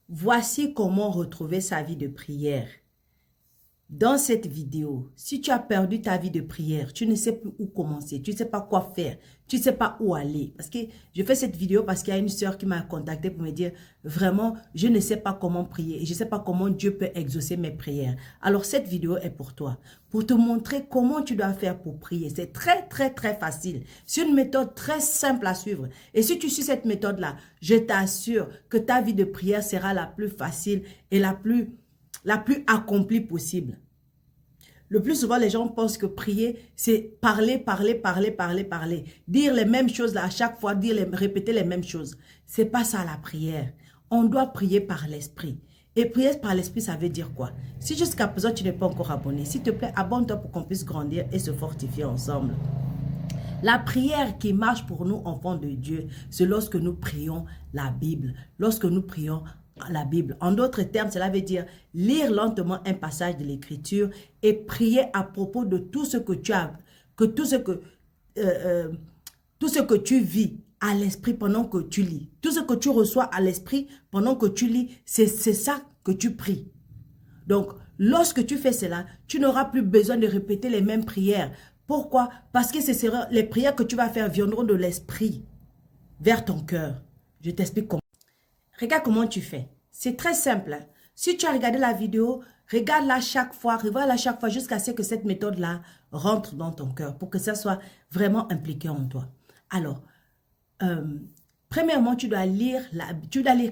Voici comment retrouver sa vie de prière. Dans cette vidéo, si tu as perdu ta vie de prière, tu ne sais plus où commencer, tu ne sais pas quoi faire, tu ne sais pas où aller. Parce que je fais cette vidéo parce qu'il y a une sœur qui m'a contacté pour me dire, vraiment, je ne sais pas comment prier et je ne sais pas comment Dieu peut exaucer mes prières. Alors cette vidéo est pour toi, pour te montrer comment tu dois faire pour prier. C'est très facile. C'est une méthode très simple à suivre. Et si tu suis cette méthode-là, je t'assure que ta vie de prière sera la plus facile et la plus accomplie possible. Le plus souvent, les gens pensent que prier, c'est parler. Dire les mêmes choses là, à chaque fois, répéter les mêmes choses. C'est pas ça la prière. On doit prier par l'esprit. Et prier par l'esprit, ça veut dire quoi? Si jusqu'à présent, tu n'es pas encore abonné, s'il te plaît, abonne-toi pour qu'on puisse grandir et se fortifier ensemble. La prière qui marche pour nous, enfants de Dieu, c'est lorsque nous prions la Bible. Lorsque nous prions la Bible. En d'autres termes, cela veut dire lire lentement un passage de l'Écriture et prier à propos de tout ce que tu as, tout ce que tu vis à l'esprit pendant que tu lis. Tout ce que tu reçois à l'esprit pendant que tu lis, c'est ça que tu pries. Donc, lorsque tu fais cela, tu n'auras plus besoin de répéter les mêmes prières. Pourquoi? Parce que les prières que tu vas faire viendront de l'esprit vers ton cœur. Je t'explique comment. Regarde comment tu fais. C'est très simple. Si tu as regardé la vidéo, regarde-la chaque fois, revois-la chaque fois jusqu'à ce que cette méthode-là rentre dans ton cœur pour que ça soit vraiment impliqué en toi. Alors, premièrement, tu dois lire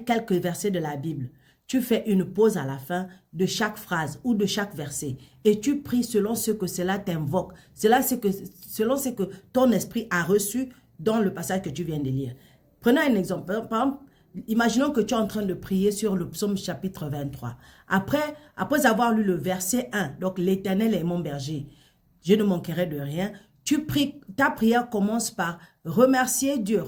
quelques versets de la Bible. Tu fais une pause à la fin de chaque phrase ou de chaque verset et tu pries selon ce que cela t'invoque, selon ce que ton esprit a reçu dans le passage que tu viens de lire. Prenons un exemple. Par exemple, imaginons que tu es en train de prier sur le psaume chapitre 23. Après avoir lu le verset 1, donc l'Éternel est mon berger, je ne manquerai de rien, ta prière commence par remercier Dieu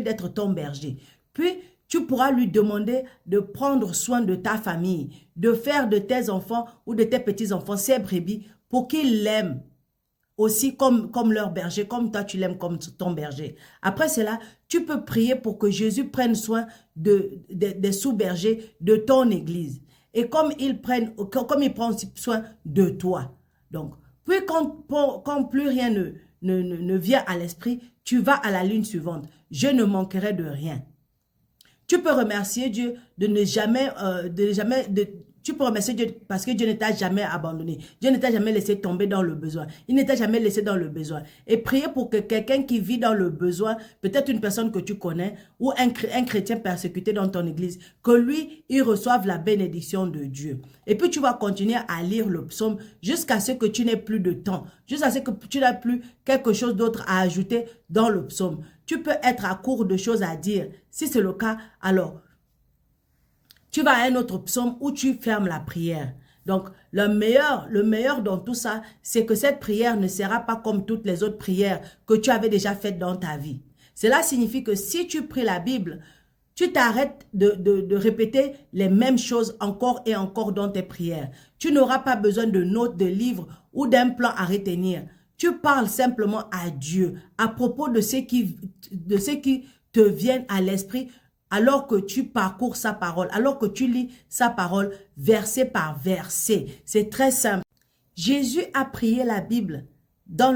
d'être ton berger. Puis, tu pourras lui demander de prendre soin de ta famille, de faire de tes enfants ou de tes petits-enfants ses brebis pour qu'ils l'aiment aussi comme leur berger, comme toi tu l'aimes comme ton berger. Après cela, tu peux prier pour que Jésus prenne soin des sous-bergers de ton église. Et comme il prend aussi soin de toi. Donc, puis quand plus rien ne vient à l'esprit, tu vas à la ligne suivante. Je ne manquerai de rien. Tu peux remercier Dieu tu peux remercier Dieu parce que Dieu ne t'a jamais abandonné. Dieu ne t'a jamais laissé tomber dans le besoin. Il ne t'a jamais laissé dans le besoin. Et prier pour que quelqu'un qui vit dans le besoin, peut-être une personne que tu connais ou un chrétien persécuté dans ton église, que lui, il reçoive la bénédiction de Dieu. Et puis tu vas continuer à lire le psaume jusqu'à ce que tu n'aies plus de temps, jusqu'à ce que tu n'aies plus quelque chose d'autre à ajouter dans le psaume. Tu peux être à court de choses à dire. Si c'est le cas, alors tu vas à un autre psaume où tu fermes la prière. Donc, le meilleur dans tout ça, c'est que cette prière ne sera pas comme toutes les autres prières que tu avais déjà faites dans ta vie. Cela signifie que si tu pries la Bible, tu t'arrêtes de répéter les mêmes choses encore et encore dans tes prières. Tu n'auras pas besoin de notes, de livres ou d'un plan à retenir. Tu parles simplement à Dieu à propos de ce qui te vient à l'esprit alors que tu parcours sa parole, alors que tu lis sa parole verset par verset. C'est très simple. Jésus a prié la Bible dans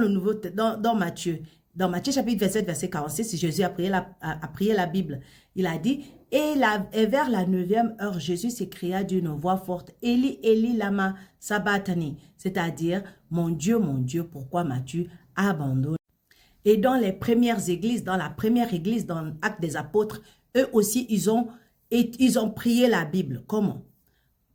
Matthieu. Dans Matthieu chapitre 27, verset 46, Jésus a prié la Bible. Il a dit, et vers la 9e heure, Jésus s'écria d'une voix forte, Eli, Eli, lama sabachthani, c'est-à-dire, mon Dieu, pourquoi m'as-tu abandonné? Et dans la première église, dans l'Acte des Apôtres, eux aussi, ils ont prié la Bible. Comment?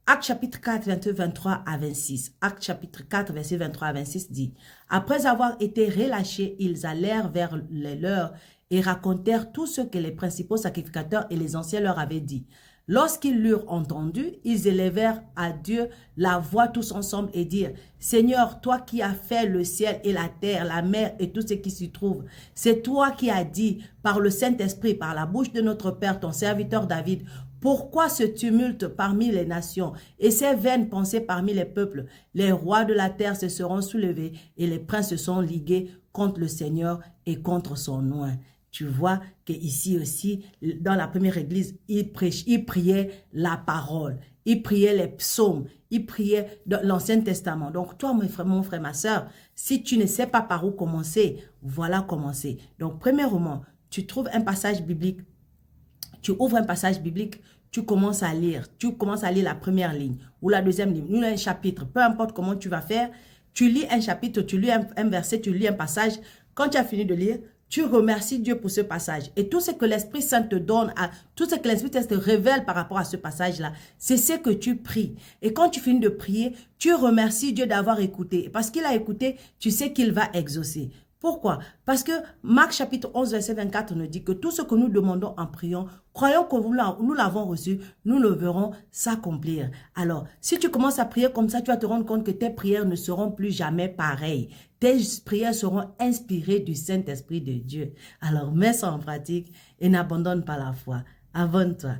Acte chapitre 4, 23 à 26. Acte chapitre 4, verset 23 à 26 dit, « Après avoir été relâchés, ils allèrent vers les leurs et racontèrent tout ce que les principaux sacrificateurs et les anciens leur avaient dit. Lorsqu'ils l'eurent entendu, ils élevèrent à Dieu la voix tous ensemble et dirent, « Seigneur, toi qui as fait le ciel et la terre, la mer et tout ce qui s'y trouve, c'est toi qui as dit par le Saint-Esprit, par la bouche de notre Père, ton serviteur David, pourquoi ce tumulte parmi les nations et ces vaines pensées parmi les peuples? Les rois de la terre se seront soulevés et les princes se sont ligués contre le Seigneur et contre son oint. » tu vois qu'ici aussi, dans la première église, ils priaient la parole, ils priaient les psaumes, ils priaient l'Ancien Testament. Donc toi, mon frère, ma soeur, si tu ne sais pas par où commencer, voilà commencer. Donc premièrement, tu trouves un passage biblique, tu ouvres un passage biblique, tu commences à lire la première ligne ou la deuxième ligne, ou un chapitre, peu importe comment tu vas faire, tu lis un chapitre, tu lis un verset, tu lis un passage. Quand tu as fini de lire, tu remercies Dieu pour ce passage. Et tout ce que l'Esprit Saint te donne, tout ce que l'Esprit Saint te révèle par rapport à ce passage-là, c'est ce que tu pries. Et quand tu finis de prier, tu remercies Dieu d'avoir écouté. Parce qu'il a écouté, tu sais qu'il va exaucer. Pourquoi? Parce que Marc chapitre 11, verset 24 nous dit que tout ce que nous demandons en priant, croyons que nous l'avons reçu, nous le verrons s'accomplir. Alors, si tu commences à prier comme ça, tu vas te rendre compte que tes prières ne seront plus jamais pareilles. Tes prières seront inspirées du Saint-Esprit de Dieu. Alors, mets ça en pratique et n'abandonne pas la foi. Abonne-toi.